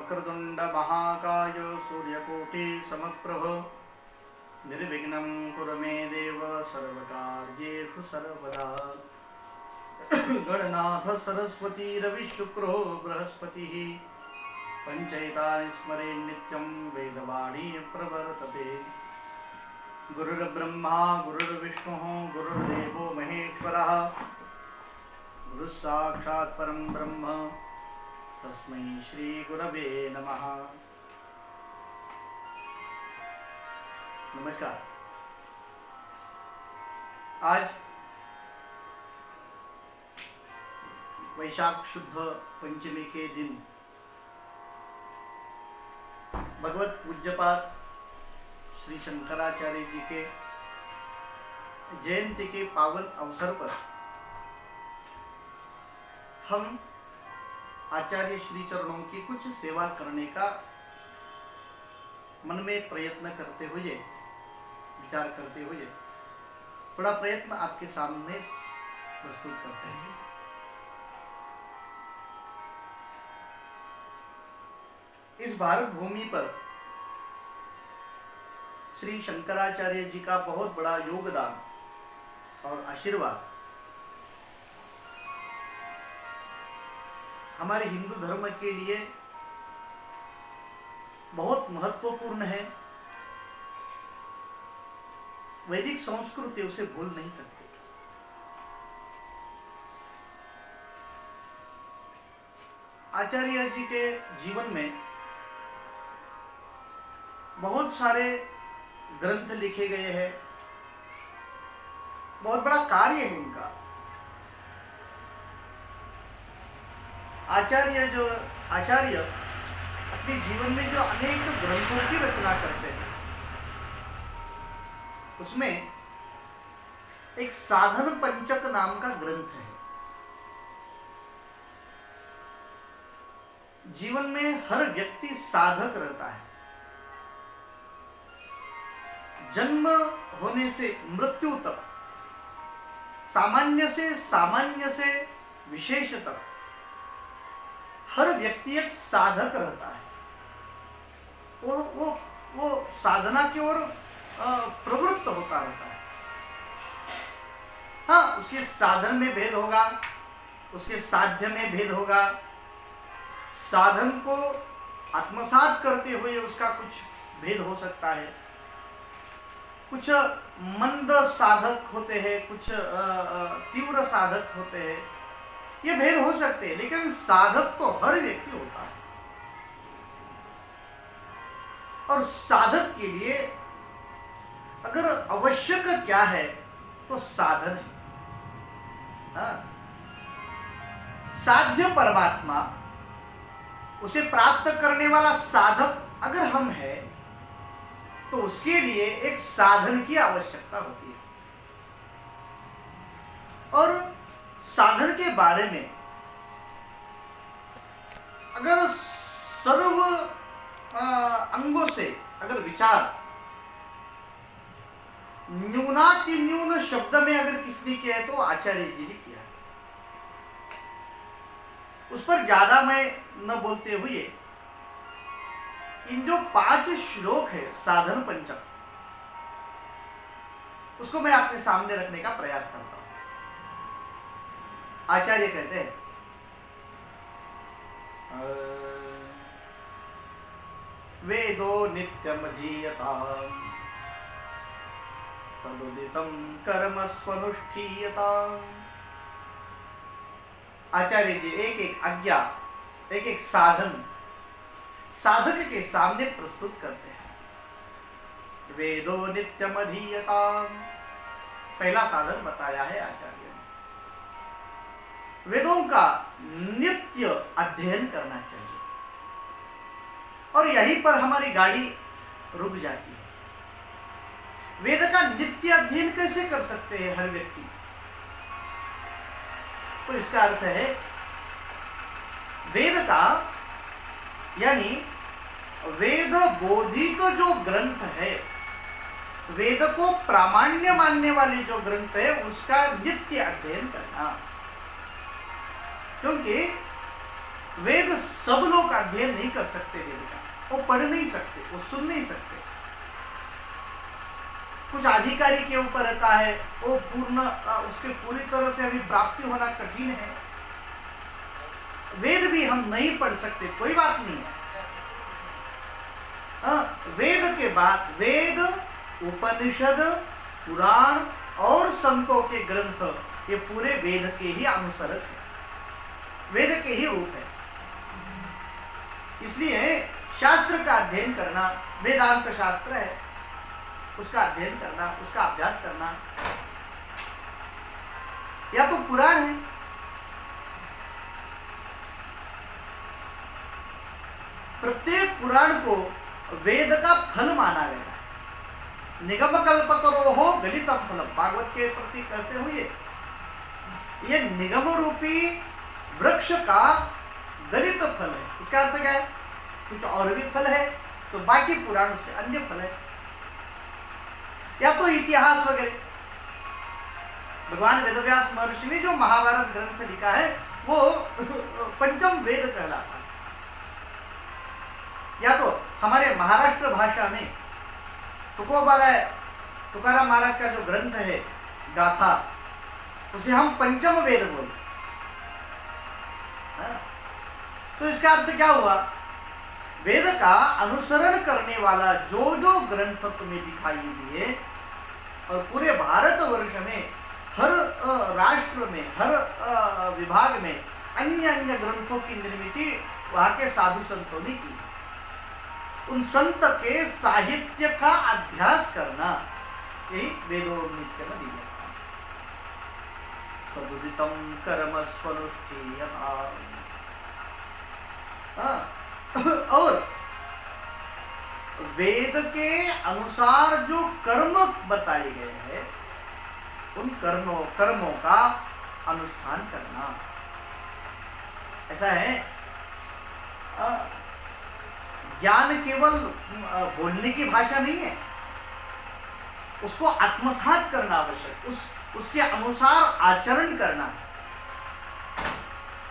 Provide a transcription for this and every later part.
वक्रतुंड महाकाय सूर्यकोटि समप्रभ निर्विघ्नं कुरु मे देव सर्वकार्येषु सर्वदा। गणनाथ सरस्वती रविशुक्रो बृहस्पतिः पंचैतानि स्मरे नित्यं वेदवाणी प्रवर्तते। गुरुर्ब्रह्मा गुरुर्विष्णुः गुरुर्देवो महेश्वरः गुरुः साक्षात् परं ब्रह्म तस्मै श्री गुरवे नमः। नमस्कार। आज वैशाख शुद्ध पंचमी के दिन भगवत पूज्यपाद श्री शंकराचार्य जी के जयंती के पावन अवसर पर हम आचार्य श्री चरणों की कुछ सेवा करने का मन में प्रयत्न करते हुए, विचार करते हुए थोड़ा प्रयत्न आपके सामने प्रस्तुत करते हैं। इस भारत भूमि पर श्री शंकराचार्य जी का बहुत बड़ा योगदान और आशीर्वाद हमारे हिंदू धर्म के लिए बहुत महत्वपूर्ण है। वैदिक संस्कृति उसे भूल नहीं सकती। आचार्य जी के जीवन में बहुत सारे ग्रंथ लिखे गए हैं, बहुत बड़ा कार्य है उनका। आचार्य अपने जीवन में जो अनेक ग्रंथों की रचना करते हैं, उसमें एक साधन पंचक नाम का ग्रंथ है। जीवन में हर व्यक्ति साधक रहता है। जन्म होने से मृत्यु तक, सामान्य से विशेष तक हर व्यक्ति एक साधक रहता है और वो साधना की ओर प्रवृत्त होता रहता है। हाँ, उसके साधन में भेद होगा, उसके साध्य में भेद होगा। साधन को आत्मसात करते हुए उसका कुछ भेद हो सकता है। कुछ मंद साधक होते हैं, कुछ तीव्र साधक होते हैं, ये भेद हो सकते हैं, लेकिन साधक तो हर व्यक्ति होता है। और साधक के लिए अगर आवश्यक क्या है तो साधन है। हाँ? साध्य परमात्मा, उसे प्राप्त करने वाला साधक अगर हम हैं तो उसके लिए एक साधन की आवश्यकता होती है। और साधन के बारे में अगर सर्व अंगों से अगर विचार न्यूनातिन्यून शब्द में अगर किसने किया है तो आचार्य जी ने किया है। उस पर ज्यादा मैं न बोलते हुए इन जो 5 श्लोक है साधन पंचक, उसको मैं आपके सामने रखने का प्रयास करता हूं। आचार्य कहते हैं, वेदो नित्यमधीयताम् तदुदितं कर्म स्वनुष्ठीयताम्। आचार्य जी एक एक आज्ञा, एक एक साधन साधक के सामने प्रस्तुत करते हैं। वेदो नित्यमधीयताम्, पहला साधन बताया है आचार्य ने। वेदों का नित्य अध्ययन करना चाहिए। और यहीं पर हमारी गाड़ी रुक जाती है। वेद का नित्य अध्ययन कैसे कर सकते हैं हर व्यक्ति? तो इसका अर्थ है वेद का, यानी वेद बोधित जो ग्रंथ है, वेद को प्रामाण्य मानने वाले जो ग्रंथ है, उसका नित्य अध्ययन करना। क्योंकि वेद सब लोग अध्ययन नहीं कर सकते, वेद का वो पढ़ नहीं सकते, वो सुन नहीं सकते। कुछ अधिकारी के ऊपर रहता है, वो उसके पूरी तरह से अभी प्राप्ति होना कठिन है। वेद भी हम नहीं पढ़ सकते, कोई बात नहीं है। वेद के बाद वेद, उपनिषद, पुराण और संतों के ग्रंथ, ये पूरे वेद के ही अनुसरक है, वेद के ही रूप है। इसलिए शास्त्र का अध्ययन करना, वेदांत शास्त्र है, उसका अध्ययन करना, उसका अभ्यास करना, या तो पुराण है, प्रत्येक पुराण को वेद का फल माना गया है। निगम कल्पतरोहो गलितम फलम, भागवत के प्रति कहते हुए ये निगम रूपी वृक्ष का गलित फल है। इसका अर्थ क्या है? कुछ और भी फल है तो बाकी पुराण उसके अन्य फल है, या तो इतिहास वगैरह। भगवान वेदव्यास महर्षि ने जो महाभारत ग्रंथ लिखा है वो पंचम वेद कहलाता है। या तो हमारे महाराष्ट्र भाषा में तुकाराम महाराज का जो ग्रंथ है गाथा, उसे हम पंचम वेद बोलते। तो इसका अर्थ क्या हुआ? वेद का अनुसरण करने वाला जो जो ग्रंथ तुम्हें दिखाई दिए, और पूरे भारतवर्ष में हर राष्ट्र में, हर विभाग में अन्य अन्य ग्रंथों की निर्मिति वहां के साधु संतों ने की। उन संत के साहित्य का अभ्यास करना, यही वेदोन्नित्य में दिया था। तदुदितम कर्म स्वनुष्ठीयता। और वेद के अनुसार जो कर्म बताए गए हैं, उन कर्मों का अनुष्ठान करना। ऐसा है, ज्ञान केवल बोलने की भाषा नहीं है, उसको आत्मसात करना आवश्यक, उसके अनुसार आचरण करना।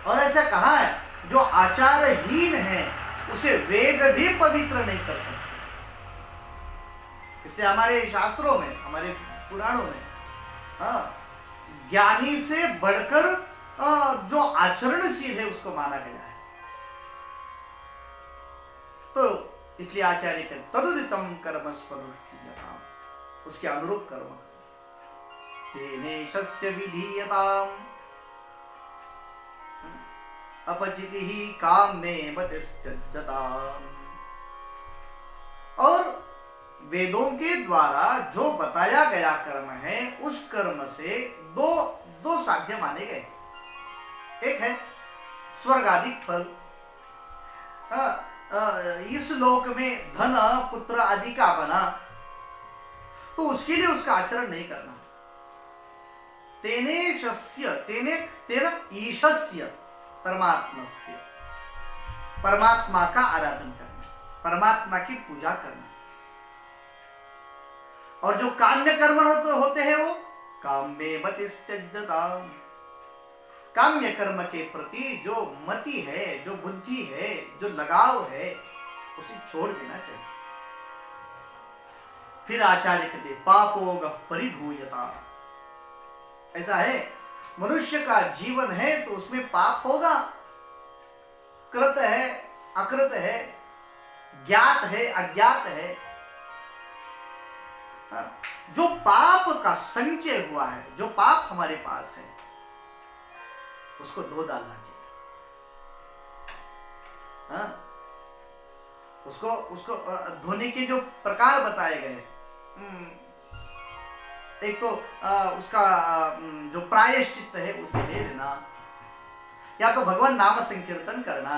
और ऐसा कहा है, जो आचारहीन है उसे वेद भी पवित्र नहीं कर सकते। इसलिए हमारे शास्त्रों में, हमारे पुराणों में ज्ञानी से बढ़कर जो आचरणशील है उसको माना गया है। तो इसलिए आचार्य के तदुदितम कर्मस्वनुष्ठीयताम, उसके अनुरूप कर्म तेनेशस्य विधीयताम अपचितिः कामे बतिस्त्यज्यताम। और वेदों के द्वारा जो बताया गया कर्म है, उस कर्म से दो साध्य माने गए। एक है स्वर्गाधिक फल, इस लोक में धन पुत्र आदि का बना, तो उसके लिए उसका आचरण नहीं करना। तेन ईशस्य परमात्मस्य, परमात्मा का आराधन करना, परमात्मा की पूजा करना। और जो काम्य कर्म होते हैं वो काम्ये मतिस्त्यज्यताम्, काम्य कर्म के प्रति जो मति है, जो बुद्धि है, जो लगाव है, उसे छोड़ देना चाहिए। फिर आचार्य कहते पापोग परिधूयता। ऐसा है, मनुष्य का जीवन है तो उसमें पाप होगा, कृत है, अकृत है, ज्ञात है, अज्ञात है। जो पाप का संचय हुआ है, जो पाप हमारे पास है, उसको धो डालना चाहिए। उसको धोने के जो प्रकार बताए गए, एक तो उसका जो प्रायश्चित्त है उसे ले लेना, या तो भगवान नाम संकीर्तन करना,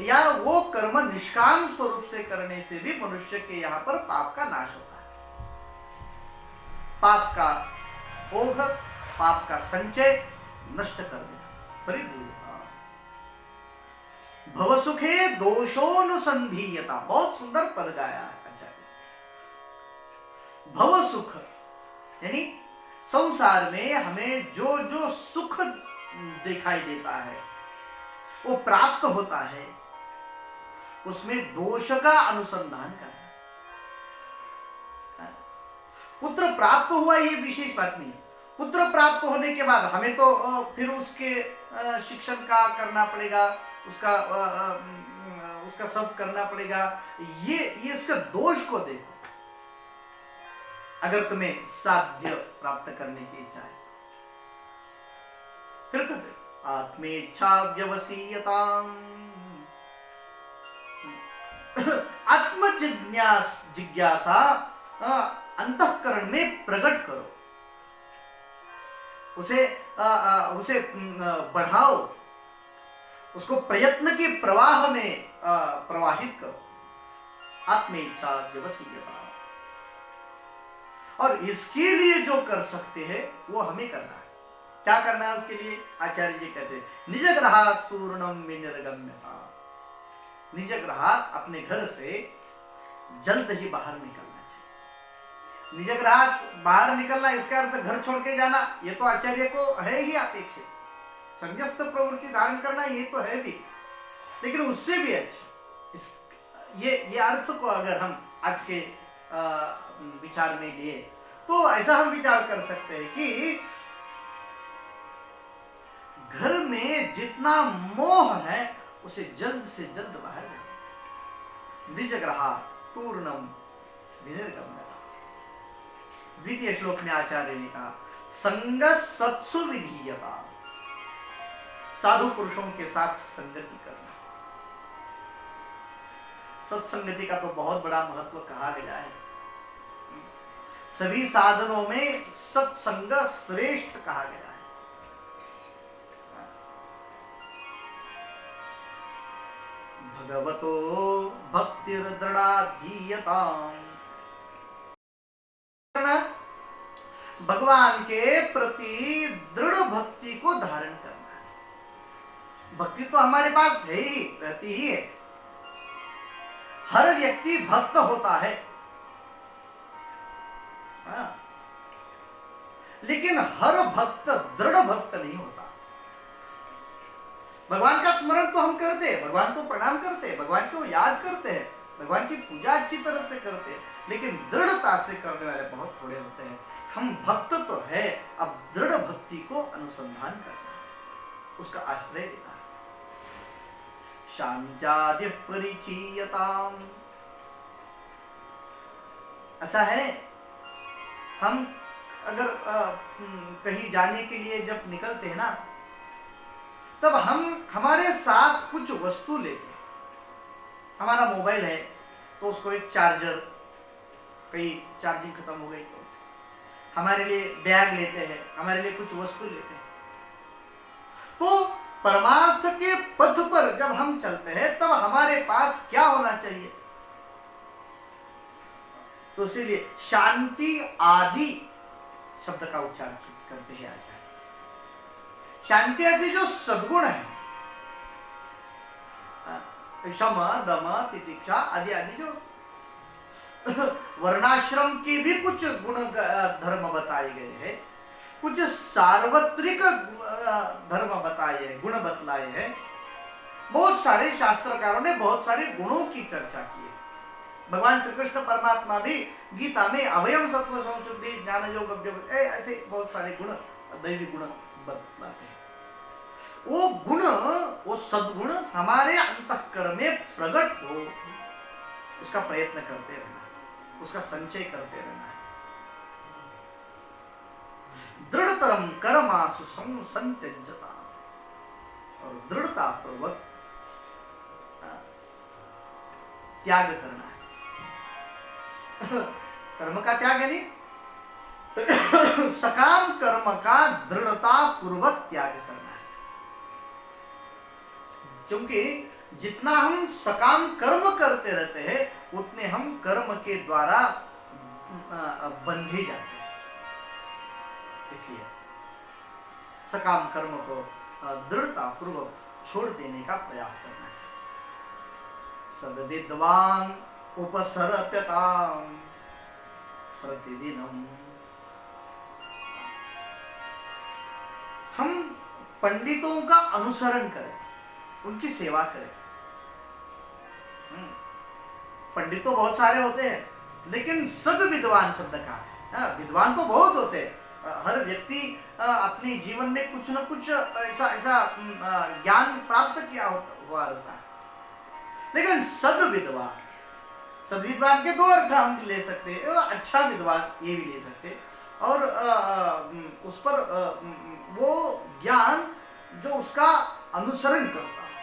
या वो कर्म निष्काम स्वरूप से करने से भी मनुष्य के यहाँ पर पाप का नाश होता है। पाप का ओघ, पाप का संचय नष्ट कर देना, परिधूयता। भव सुखे दोषोनुसंधीयता, बहुत सुंदर पद गाया है आचार्य। भव सुख यानी संसार में हमें जो जो सुख दिखाई देता है, वो प्राप्त होता है उसमें दोष का अनुसंधान करना। पुत्र प्राप्त हुआ ये विशेष बात नहीं है। पुत्र प्राप्त होने के बाद हमें तो फिर उसके शिक्षण का करना पड़ेगा, उसका सब करना पड़ेगा। ये उसका दोष को देखो। अगर तुम्हें साध्य प्राप्त करने की इच्छा है फिर कहते आत्मेच्छा व्यवसीयता, आत्म जिज्ञासा अंतःकरण में प्रकट करो, उसे बढ़ाओ, उसको प्रयत्न के प्रवाह में प्रवाहित करो। आत्मेच्छा व्यवसीयता। और इसके लिए जो कर सकते हैं वो हमें करना है। क्या करना है उसके लिए? आचार्य जी कहते हैं निजग्रहात् तूर्णम विनिर्गम्यता। निजग्रहात् अपने घर से जल्द ही बाहर निकलना चाहिए। निजग्रहात् बाहर निकलना इसका अर्थ घर छोड़ के जाना ये तो आचार्य को है ही अपेक्षित। संन्यस्त प्रवृत्ति धारण करना ये तो है भी, लेकिन उससे भी अच्छा ये अर्थ को अगर हम आज के विचार में लिए तो ऐसा हम विचार कर सकते हैं कि घर में जितना मोह है उसे जल्द से जल्द बाहर जाए। निजग्रहात् तूर्णम विनिर्गम्यता। द्वितीय श्लोक में आचार्य ने कहा संग सत्सु विधीयता। साधु पुरुषों के साथ संगति करना। सत्संगति का तो बहुत बड़ा महत्व कहा गया है। सभी साधनों में सत्संग श्रेष्ठ कहा गया है। भगवतो भक्तिर्दृढ़ाधीयता। भगवान के प्रति दृढ़ भक्ति को धारण करना है। भक्ति तो हमारे पास है ही, रहती ही है। हर व्यक्ति भक्त होता है, लेकिन हर भक्त दृढ़ भक्त नहीं होता। भगवान का स्मरण तो हम करते हैं, भगवान को प्रणाम करते हैं, भगवान को याद करते हैं, भगवान की पूजा अच्छी तरह से करते हैं, लेकिन दृढ़ता से करने वाले बहुत थोड़े होते हैं। हम भक्त तो है, अब दृढ़ भक्ति को अनुसंधान करना है, उसका आश्रय लेना है। शांत्यादि परिचीयताम। ऐसा है हम अगर कहीं जाने के लिए जब निकलते हैं ना, तब हम हमारे साथ कुछ वस्तु लेते हैं। हमारा मोबाइल है तो उसको एक चार्जर, कहीं चार्जिंग खत्म हो गई तो हमारे लिए बैग लेते हैं, हमारे लिए कुछ वस्तु लेते हैं। तो परमार्थ के पथ पर जब हम चलते हैं तब हमारे पास क्या होना चाहिए? तो इसीलिए शांति आदि शब्द का उच्चारण करते हैं आचार्य। शांति आदि जो सद्गुण है, शम दम तितिक्षा आदि आदि जो वर्णाश्रम के भी कुछ गुण धर्म बताए गए हैं, कुछ सार्वत्रिक धर्म बताए हैं, गुण बतलाए हैं। बहुत सारे शास्त्रकारों ने बहुत सारे गुणों की चर्चा की है। भगवान श्री कृष्ण परमात्मा भी गीता में अभयम सत्व संशुद्धि ज्ञान योग ऐसे बहुत सारे गुण, दैवी गुण बतलाते हैं। वो गुण, वो सद्गुण हमारे अंतःकरण में प्रकट हो, उसका प्रयत्न करते रहना, उसका संचय करते रहना है। दृढ़तरम कर्मासु संत्यज्यता। और दृढ़ता पूर्वक त्याग करना है। कर्म का त्याग यानी सकाम कर्म का दृढ़ता पूर्वक त्याग करना है। क्योंकि जितना हम सकाम कर्म करते रहते हैं उतने हम कर्म के द्वारा बंधे जाते हैं। इसलिए सकाम कर्म को दृढ़ता पूर्वक छोड़ देने का प्रयास करना चाहिए। सद्विद्वान् उपसरप्यताम् प्रतिदिनम्। हम पंडितों का अनुसरण करें। उनकी सेवा करें। पंडित तो बहुत सारे होते हैं, लेकिन सद विद्वान शब्द का, विद्वान तो बहुत होते हैं। हर व्यक्ति अपने जीवन में कुछ न कुछ ऐसा ऐसा ज्ञान प्राप्त किया हुआ होता है, लेकिन सद विद्वान के दो अर्थ हम ले सकते हैं, अच्छा विद्वान ये भी ले सकते हैं, और उस पर वो ज्ञान जो उसका अनुसरण करता है,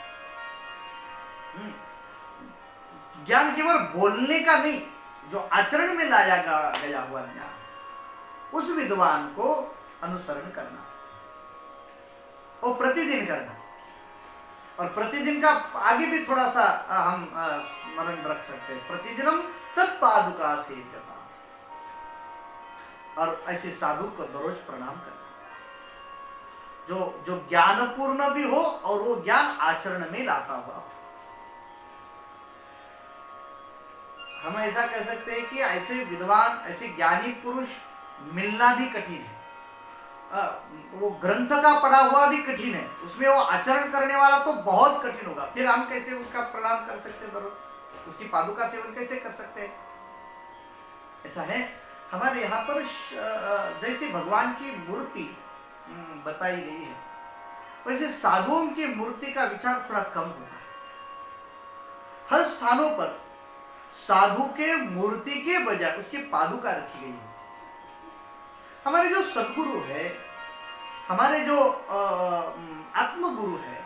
ज्ञान केवल बोलने का नहीं, जो आचरण में लाया गया हुआ ज्ञान, उस विद्वान को अनुसरण करना और प्रतिदिन करना। और प्रतिदिन का आगे भी थोड़ा सा हम स्मरण रख सकते हैं, प्रतिदिनम तत्पादुका सेव्यता, और ऐसे साधु को रोज प्रणाम करना जो ज्ञानपूर्ण भी हो और वो ज्ञान आचरण में लाता हुआ। हम ऐसा कह सकते हैं कि ऐसे विद्वान, ऐसे ज्ञानी पुरुष मिलना भी कठिन है। वो ग्रंथ का पढ़ा हुआ भी कठिन है, उसमें वो आचरण करने वाला तो बहुत कठिन होगा। फिर हम कैसे उसका प्रणाम कर सकते हैं, उसकी पादुका सेवन कैसे कर सकते हैं? ऐसा है हमारे यहाँ पर जैसे भगवान की मूर्ति बताई गई है, वैसे साधुओं की मूर्ति का विचार थोड़ा कम होता है। हर स्थानों पर साधु के मूर्ति के बजाय उसकी पादुका रखी गई है। हमारे जो सदगुरु है, हमारे जो आत्मगुरु है,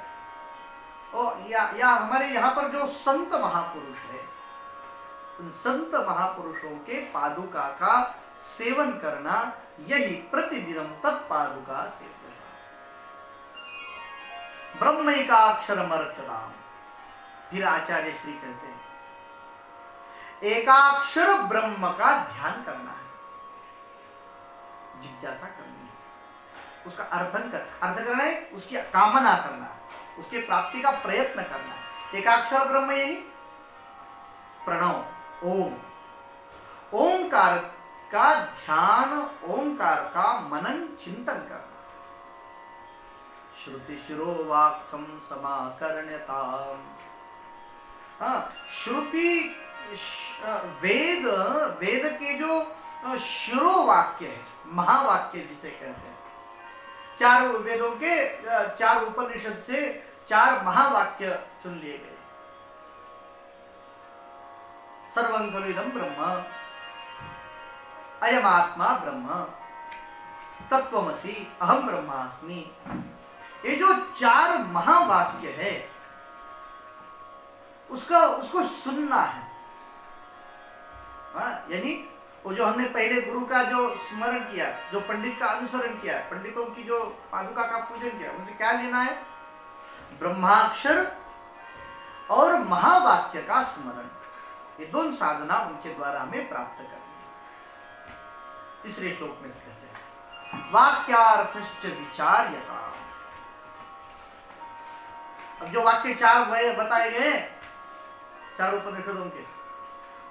या हमारे यहाँ पर जो संत महापुरुष है, उन संत महापुरुषों के पादुका का सेवन करना, यही प्रतिदिनम तत्पादुका सेवन। ब्रह्मैकाक्षरमर्थताम्। फिर आचार्य श्री कहते हैं एकाक्षर ब्रह्म का ध्यान करना है, जिज्ञासा करनी है, उसका अर्थ करना है, उसकी कामना करना है, उसके प्राप्ति का प्रयत्न करना है। एकाक्षर ब्रह्म यानी प्रणव, ओम, ओंकार का ध्यान, ओंकार का मनन चिंतन करना। श्रुति शिरो वाक्यम समाकर्ण्यताम्। श्रुति वेद के जो शिरो वाक्य है, महावाक्य जिसे कहते हैं, चार वेदों के चार उपनिषद से चार महावाक्य चुन लिए गए। सर्वं खलु इदं ब्रह्म, अयम आत्मा ब्रह्म, तत्त्वमसि, अहम ब्रह्मास्मि। ये जो चार महावाक्य है, उसको सुनना है। यानी वो जो हमने पहले गुरु का जो स्मरण किया, जो पंडित का अनुसरण किया, पंडितों की जो पादुका का पूजन किया, उनसे क्या लेना है? ब्रह्माक्षर और महावाक्य का स्मरण। ये दोनों साधना उनके द्वारा हमें प्राप्त करनी है। तीसरे श्लोक में से कहते हैं वाक्यार्थश्च विचार्यता। अब जो वाक्य चार बताए गए, चार उपनिषदों के,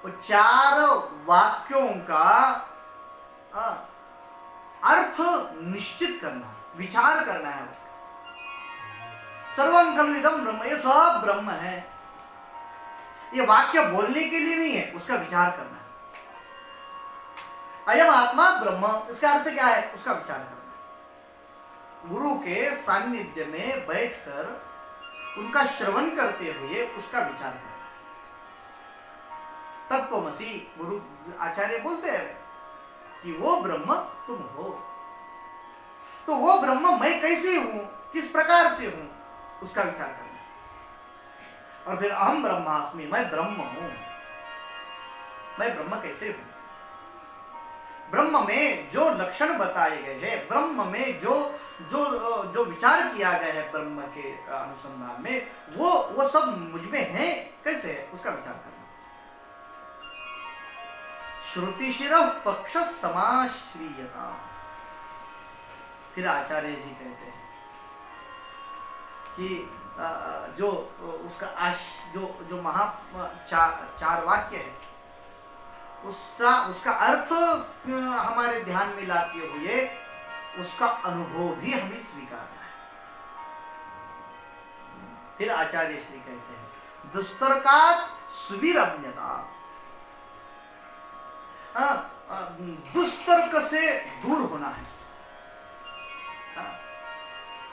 वो चार वाक्यों का अर्थ निश्चित करना, विचार करना है उसका। सर्वं खलु इदं ब्रह्म, ये सब ब्रह्म है। ये वाक्य बोलने के लिए नहीं है, उसका विचार करना है। अयम आत्मा ब्रह्म, इसका अर्थ क्या है? उसका विचार करना। गुरु के सानिध्य में बैठकर उनका श्रवण करते हुए उसका विचार करना। तत्त्वमसि, गुरु आचार्य बोलते हैं कि वो ब्रह्म तुम हो। तो वो ब्रह्म मैं कैसे हूं, किस प्रकार से हूं, उसका विचार करना। और फिर अहम ब्रह्मास्मि, मैं ब्रह्म हूं। मैं ब्रह्म कैसे हूं? ब्रह्म में जो लक्षण बताए गए हैं, ब्रह्म में जो विचार किया गया है ब्रह्म के अनुसंधान में, वो सब मुझ में है, कैसे है, उसका विचार करना। श्रुतिशिरः पक्ष समाश्रियता। फिर आचार्य जी कहते हैं कि जो उसका जो महा चार वाक्य है, उसका अर्थ हमारे ध्यान में लाते हुए उसका अनुभव भी हमें स्वीकारना है। फिर आचार्य श्री कहते हैं दुस्तर्कात् सुविरम्यता। दुस्तर्क से दूर होना है।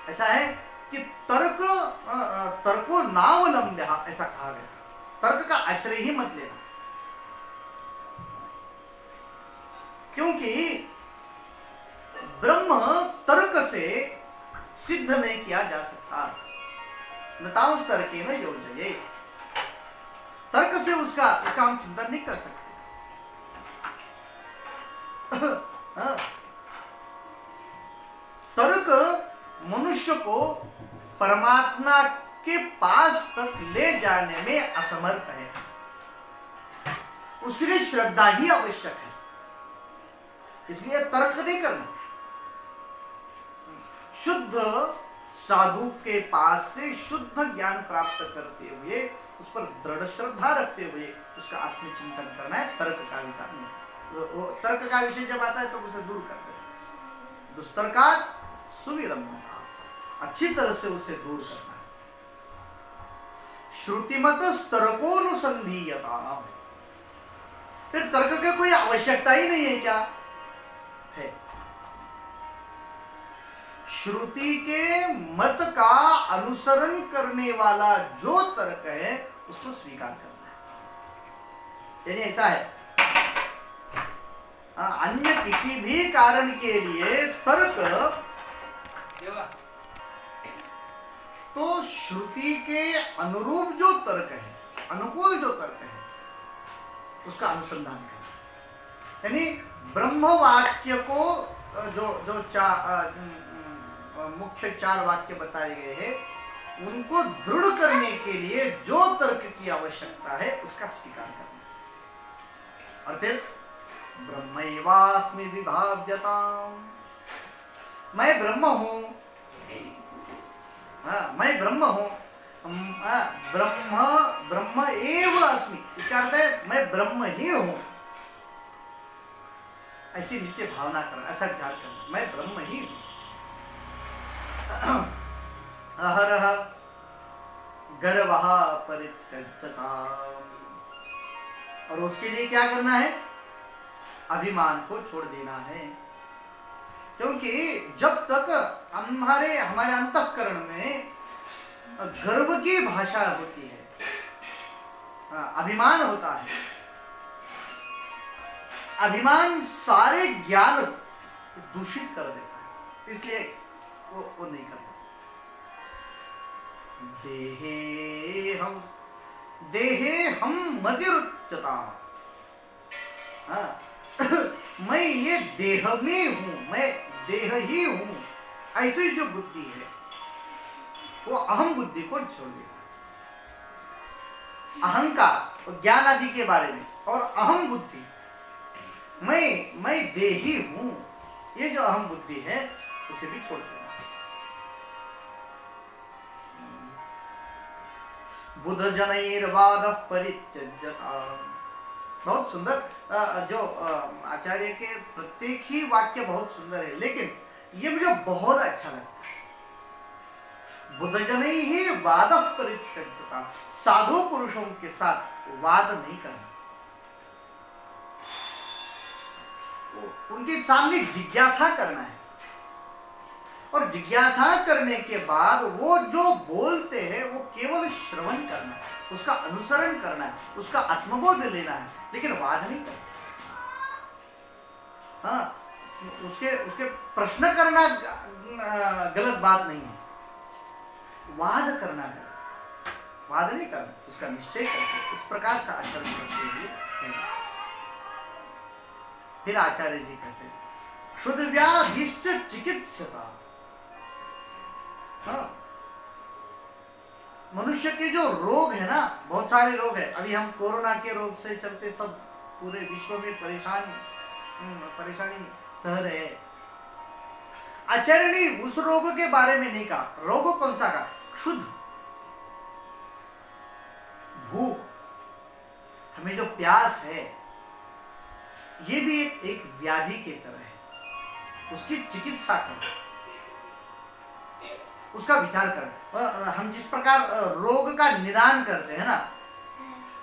ऐसा है कि तर्को नावलंब्य, ऐसा कहा गया। तर्क का आश्रय ही मत लेना, क्योंकि ब्रह्म तर्क से सिद्ध नहीं किया जा सकता। नतांश तर्के न योजये, तर्क से उसका हम चिंतन नहीं कर सकते। तर्क मनुष्य को परमात्मा के पास तक ले जाने में असमर्थ है। उसके लिए श्रद्धा ही आवश्यक है, इसलिए तर्क नहीं करना। शुद्ध साधु के पास से शुद्ध ज्ञान प्राप्त करते हुए उस पर दृढ़ श्रद्धा रखते हुए उसका आत्मचिंतन करना है, तर्क का विचार नहीं। वो तर्क का विषय जब आता है तो उसे दूर करते हैं। दुस्तर्कात् सुविरम्यता, अच्छी तरह से उसे दूर करना है। श्रुतिमत तर्कोनुसंधीयता, फिर तर्क की कोई आवश्यकता ही नहीं है क्या है? श्रुति के मत का अनुसरण करने वाला जो तर्क है उसको स्वीकार करना है। यानी ऐसा है, अन्य किसी भी कारण के लिए तर्क तो श्रुति के अनुरूप जो तर्क है, अनुकूल जो तर्क है, उसका अनुसंधान करना। यानी ब्रह्म वाक्य को जो मुख्य 4 वाक्य बताए गए हैं उनको दृढ़ करने के लिए जो तर्क की आवश्यकता है उसका स्वीकार करना। और फिर ब्रह्मैवास्मि विभाव्यताम्, मैं ब्रह्म हूं, मैं ब्रह्म हूं, ब्रह्म एव अस्मि, इसका अर्थ है मैं ब्रह्म ही हूं। ऐसी नित्य भावना करना, ऐसा ख्याल करना, मैं ब्रह्म ही हूं। अहरः गर्वः परित्यज्यताम्, और उसके लिए क्या करना है? अभिमान को छोड़ देना है। क्योंकि जब तक हमारे अंतःकरण में गर्व की भाषा होती है, अभिमान होता है, अभिमान सारे ज्ञान दूषित कर देता है, इसलिए वो नहीं करता। देहे हम मतिरुच्यता, मैं ये देह में हूं, मैं देह ही हूं, ऐसी जो बुद्धि है वो अहम बुद्धि को छोड़ देगा। अहंकार और ज्ञान आदि के बारे में और अहम बुद्धि, मैं देही हूं, ये जो अहम बुद्धि है उसे भी छोड़ देना। बुद्ध जनैर्वाद परित्यज्यता, बहुत सुंदर। जो आचार्य के प्रत्येक ही वाक्य बहुत सुंदर है, लेकिन ये मुझे बहुत अच्छा लगता है। बुद्ध जनै ही वाद परित्यज्यता, साधु पुरुषों के साथ वाद नहीं करना, उनके सामने जिज्ञासा करना है, और जिज्ञासा करने के बाद वो जो बोलते हैं वो केवल श्रवण करना है, उसका अनुसरण करना है, उसका आत्मबोध लेना है, लेकिन वाद नहीं करना। हाँ, उसके प्रश्न करना गलत बात नहीं है, वाद करना गलत, वाद नहीं करना, उसका निश्चय करके इस प्रकार का आचरण करते हुए। फिर आचार्य जी कहते हैं क्षुद्र व्याधिष्ट चिकित्सता। हाँ, मनुष्य के जो रोग है ना, बहुत सारे रोग है। अभी हम कोरोना के रोग से चलते सब पूरे विश्व में परेशानी सह रहे हैं। आचार्य ने उस रोग के बारे में नहीं कहा। रोग कौन सा का? क्षुध, भूख, हमें जो प्यास है, ये भी एक व्याधि की तरह है, उसकी चिकित्सा करो, उसका विचार करें। हम जिस प्रकार रोग का निदान करते हैं ना,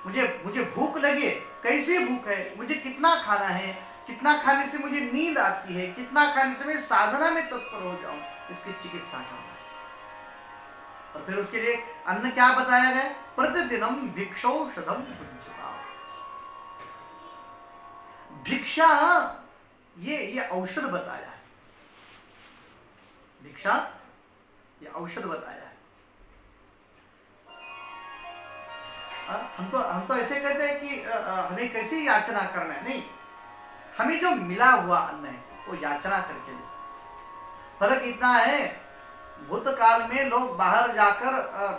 मुझे भूख लगी है, कैसी भूख है, मुझे कितना खाना है, कितना खाने से मुझे नींद आती है, कितना खाने से मैं साधना में तत्पर हो जाऊं, इसकी चिकित्सा करना है। और फिर उसके लिए अन्न क्या बताया गया? प्रतिदिनम भिक्षौषधम भुज्यता। भिक्षा ये औषध बताया है। भिक्षा ये औषध बताया है। हम तो ऐसे कहते हैं कि हमें कैसी याचना करना है, नहीं, हमें जो मिला हुआ अन्न है वो याचना करके ले। फर्क इतना है, भूतकाल में लोग बाहर जाकर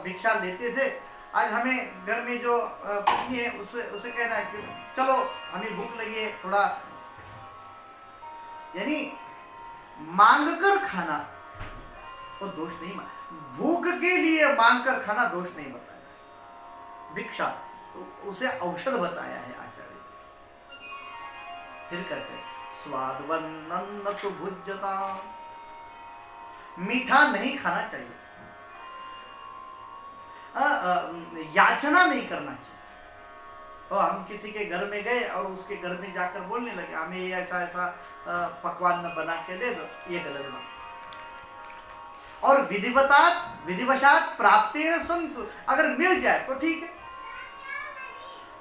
भिक्षा लेते थे। आज हमें घर में जो पत्नी है उसे कहना है कि चलो हमें भूख लगी है थोड़ा, यानी मांग कर खाना वो दोष नहीं, भूख के लिए मांग कर खाना दोष नहीं बताया। भिक्षा तो उसे औषध बताया है आचार्य जी। फिर कहते स्वादवन्न तो भुज्यता, मीठा नहीं खाना चाहिए, याचना नहीं करना चाहिए। तो हम किसी के घर में गए और उसके घर में जाकर बोलने लगे हमें ये ऐसा ऐसा पकवान बना के दे दो, ये गलत बात। और विधिवशात प्राप्ति संतु, अगर मिल जाए तो ठीक है,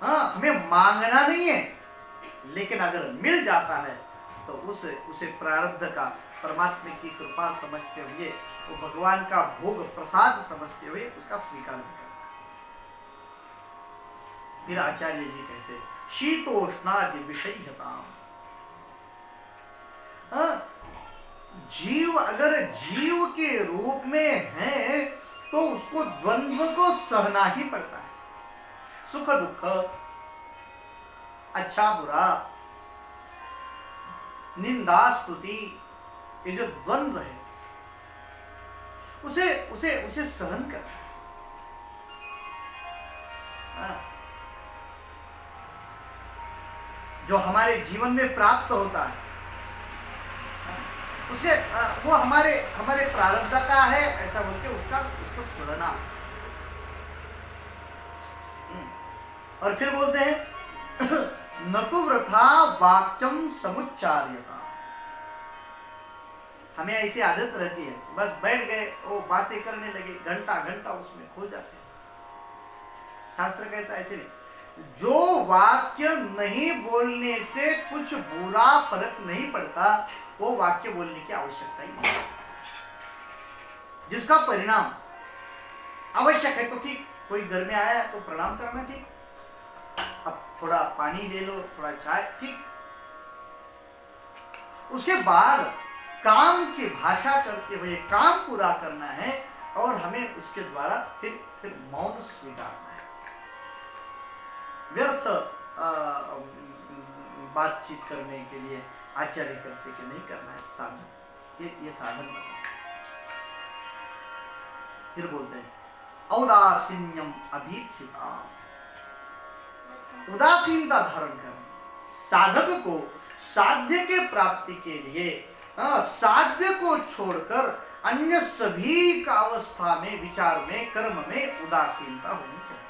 हाँ, हमें मांगना नहीं है, लेकिन अगर मिल जाता है तो उसे प्रारब्ध का, परमात्मा की कृपा समझते हुए, वो भगवान का भोग प्रसाद समझते हुए उसका स्वीकार करना। फिर आचार्य जी कहते शीतोष्णादि विषयता, जीव अगर जीव के रूप में है तो उसको द्वंद्व को सहना ही पड़ता है। सुख दुख, अच्छा बुरा, निंदा स्तुति, ये जो द्वंद्व है उसे सहन करना है। जो हमारे जीवन में प्राप्त होता है उसे वो हमारे प्रारब्ध का है ऐसा बोलते उसको सहना। और फिर बोलते हैं न तो वृथा वाक्यम समुच्चार्यता, हमें ऐसी आदत रहती है बस बैठ गए वो बातें करने लगे, घंटा घंटा उसमें खो जाते हैं। शास्त्र कहता है ऐसे नहीं, जो वाक्य नहीं बोलने से कुछ बुरा फर्क नहीं पड़ता वो वाक्य बोलने की आवश्यकता ही नहीं। जिसका परिणाम आवश्यक है तो ठीक, कोई घर में आया तो प्रणाम करना ठीक, अब थोड़ा पानी ले लो, थोड़ा चाय ठीक, उसके बाद काम की भाषा करते हुए काम पूरा करना है और हमें उसके द्वारा फिर मौन स्वीकारना है। व्यर्थ बातचीत करने के लिए आचार्य करते कि नहीं करना है, साधन, ये साधन बताए। फिर बोलते हैं औदासीन्यम अभीप्सिता, उदासीनता धारण कर साधक को साध्य के प्राप्ति के लिए साध्य को छोड़कर अन्य सभी का अवस्था में, विचार में, कर्म में उदासीनता होनी चाहिए।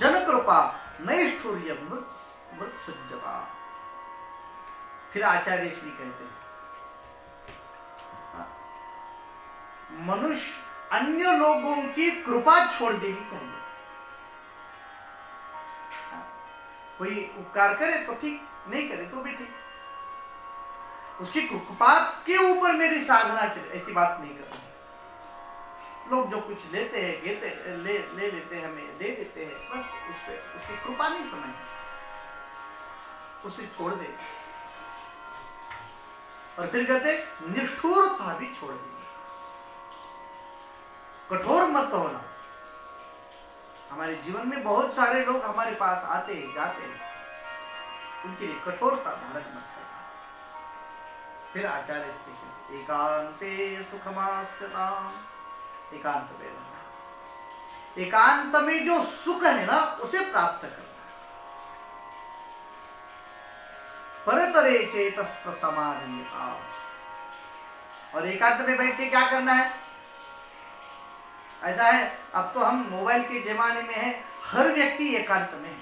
जन कृपा नैष्ठुर्य मृत सज्जता। फिर आचार्य श्री कहते हैं मनुष्य अन्य लोगों की कृपा छोड़ देनी चाहिए। कोई उपकार करे तो ठीक, नहीं करे तो भी ठीक, उसकी कृपा के ऊपर मेरी साधना चले, ऐसी बात नहीं करनी। लोग जो कुछ लेते हैं ले लेते हैं, हमें दे देते हैं, बस उसकी कृपा नहीं समझते, उसे छोड़ दे। और फिर कहते निष्ठुरता भी छोड़ देनी, कठोर मत होना। हमारे जीवन में बहुत सारे लोग हमारे पास आते हैं जाते हैं, उनके लिए कठोरता धारण मत करना। फिर आचार्य स्थिति एकांते सुखमास्यता, एकांत वेदना, एकांत में जो सुख है ना उसे प्राप्त करना। परतरे चेत प्रसमाधीयता, और एकांत में बैठ के क्या करना है? ऐसा है, अब तो हम मोबाइल के जमाने में है, हर व्यक्ति एकांत में है।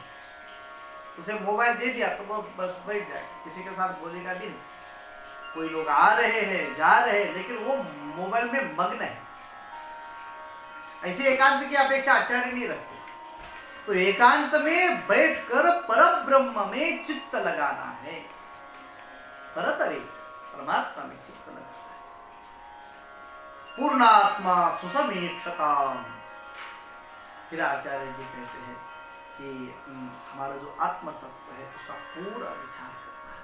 उसे मोबाइल दे दिया तो वो बस बैठ जाए, किसी के साथ बोलेगा भी नहीं। कोई लोग आ रहे हैं, जा रहे हैं, लेकिन वो मोबाइल में मग्न है। ऐसे एकांत की अपेक्षा आचार्य नहीं रखते। तो एकांत में बैठकर परम ब्रह्म में चित्त लगाना है, परतरे परमात्मा में चित्त लगाना है। पूर्णात्मा सुसमीक्षता। फिर आचार्य जी कहते हैं कि हमारा जो आत्म तत्व है उसका पूरा विचार करना है,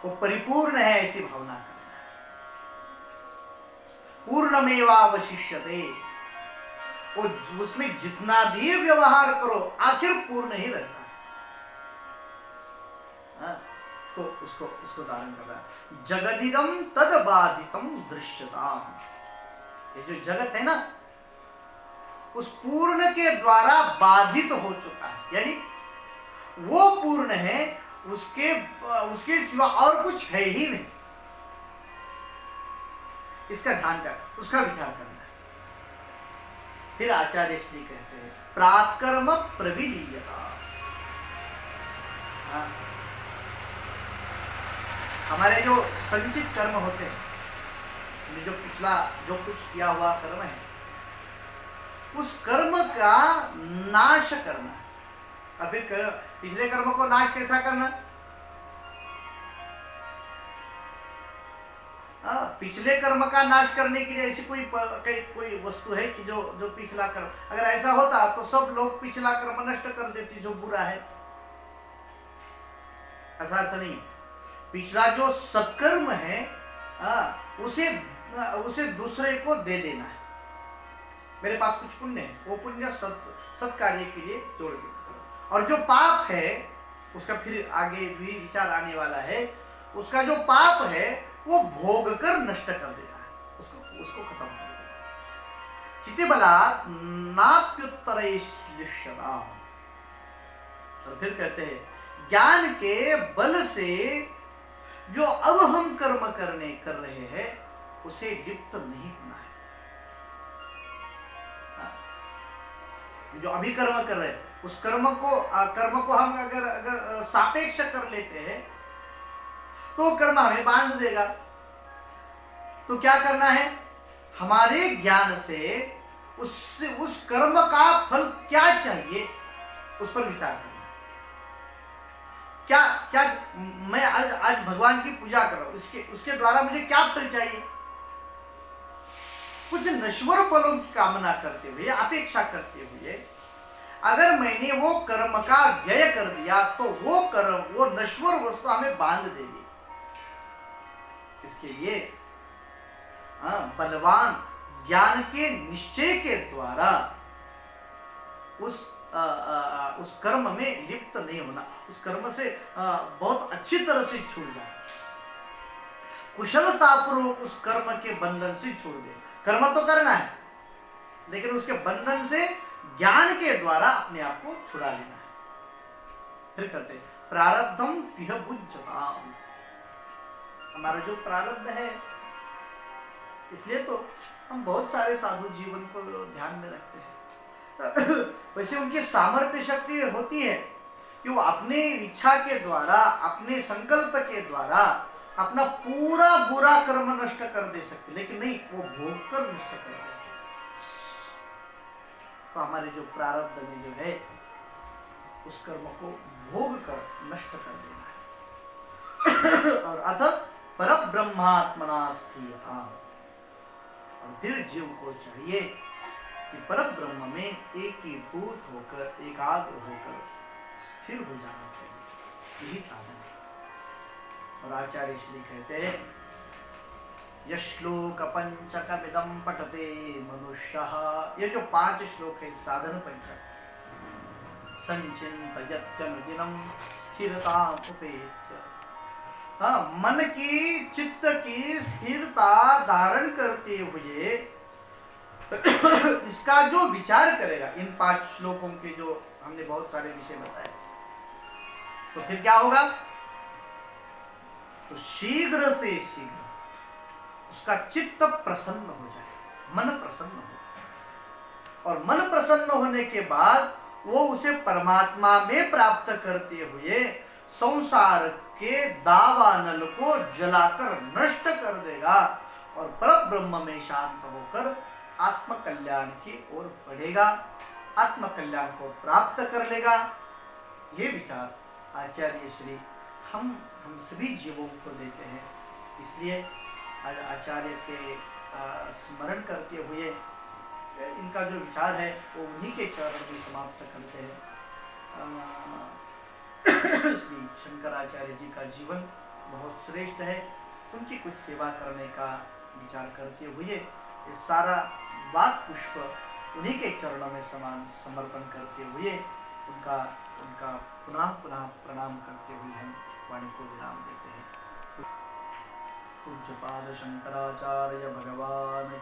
वो परिपूर्ण है ऐसी भावना करना है। पूर्णमेवावशिष्यते, वो उसमें जितना भी व्यवहार करो आखिर पूर्ण ही रहता है। हाँ? तो उसको धारण कर रहा है। जगदिदम तद बाधितम दृश्यताम। ये जो जगत है ना, उस पूर्ण के द्वारा बाधित हो चुका है, यानी वो पूर्ण है, उसके सिवा और कुछ है ही नहीं। इसका ध्यान कर, उसका विचार करना है। फिर आचार्य श्री कहते हैं प्राकर्म प्रविलीयता। हमारे जो संचित कर्म होते हैं, जो पिछला जो कुछ किया हुआ कर्म है, उस कर्म का नाश करना। अभी पिछले कर्म को नाश कैसा करना? पिछले कर्म का नाश करने के लिए ऐसी कोई वस्तु है कि जो पिछला कर्म, अगर ऐसा होता तो सब लोग पिछला कर्म नष्ट कर देते जो बुरा है। ऐसा अर्थ नहीं। पिछला जो सत्कर्म है उसे दूसरे को दे देना है। मेरे पास कुछ पुण्य है, वो पुण्य सत् कार्य के लिए जोड़ देना। और जो पाप है उसका फिर आगे भी विचार आने वाला है, उसका जो पाप है वो भोग कर नष्ट कर देता है, उसको खत्म कर देता है। चित्ते बलात् नाप्युत्तरैश्लिष्यताम्। और फिर कहते हैं ज्ञान के बल से जो अब हम कर्म कर रहे हैं उसे लिप्त नहीं होना है। जो अभी कर्म कर रहे हैं उस कर्म को हम अगर सापेक्ष कर लेते हैं तो कर्म हमें बांध देगा। तो क्या करना है? हमारे ज्ञान से उस कर्म का फल क्या चाहिए उस पर विचार करना। क्या मैं आज भगवान की पूजा कर रहा हूं, उसके द्वारा मुझे क्या फल चाहिए? कुछ नश्वर फलों की कामना करते हुए, अपेक्षा करते हुए अगर मैंने वो कर्म का व्यय कर दिया तो वो नश्वर वस्तु हमें बांध देगी। इसके लिए बलवान ज्ञान के निश्चय के द्वारा उस कर्म में लिप्त नहीं होना, उस कर्म से बहुत अच्छी तरह से छूट जाए, कुशलतापूर्वक उस कर्म के बंधन से छोड़ दे। कर्म तो करना है लेकिन उसके बंधन से ज्ञान के द्वारा अपने आप को छुड़ा लेना है। फिर कहते प्रारब्धम तिह बुज्जताम। हमारा जो प्रारब्ध है, इसलिए तो हम बहुत सारे साधु जीवन को ध्यान में रखते हैं। वैसे उनकी सामर्थ्य शक्ति होती है कि वो अपने इच्छा के द्वारा, अपने संकल्प के द्वारा अपना पूरा बुरा कर्म नष्ट कर दे सकते, लेकिन नहीं, वो भोग कर नष्ट कर देते। तो हमारे जो प्रारब्ध में जो है उस कर्म को भोग कर नष्ट कर देना है। और अथ परब्रह्मात्मना स्थिरता। और फिर जीव को चाहिए कि परब्रह्म में एकीभूत होकर, एकाग्र होकर स्थिर हो जाना चाहिए। यही साधन है। और आचार्य श्री कहते हैं यश्लोक पंचकमिदं पठते मनुष्यः। ये जो 5 श्लोक है साधन पंचक, संचिन्तयत्यनुदिनं स्थिरताम् उपेत्य। मन की, चित्त की स्थिरता धारण करते हुए इसका जो विचार करेगा, इन 5 श्लोकों के जो हमने बहुत सारे विषय बताए, तो फिर क्या होगा? तो शीघ्र से शीघ्र उसका चित्त प्रसन्न हो जाए, मन प्रसन्न हो, और मन प्रसन्न होने के बाद वो उसे परमात्मा में प्राप्त करते हुए संसार के दावानल को जलाकर नष्ट कर देगा और पर ब्रह्म में शांत होकर आत्म कल्याण की ओर बढ़ेगा, आत्म कल्याण को प्राप्त कर लेगा। ये विचार आचार्य श्री हम सभी जीवों को देते हैं। इसलिए आज आचार्य के स्मरण करते हुए इनका जो विचार है वो उन्हीं के चरण में समाप्त करते हैं। श्री शंकराचार्य जी का जीवन बहुत श्रेष्ठ है, उनकी कुछ सेवा करने का विचार करते हुए ये सारा वाक पुष्प उन्हीं के चरणों में समर्पण करते हुए उनका पुनः प्रणाम करते हुए हम वाणी को विराम देते हैं। पूज्यपाद शंकराचार्य भगवान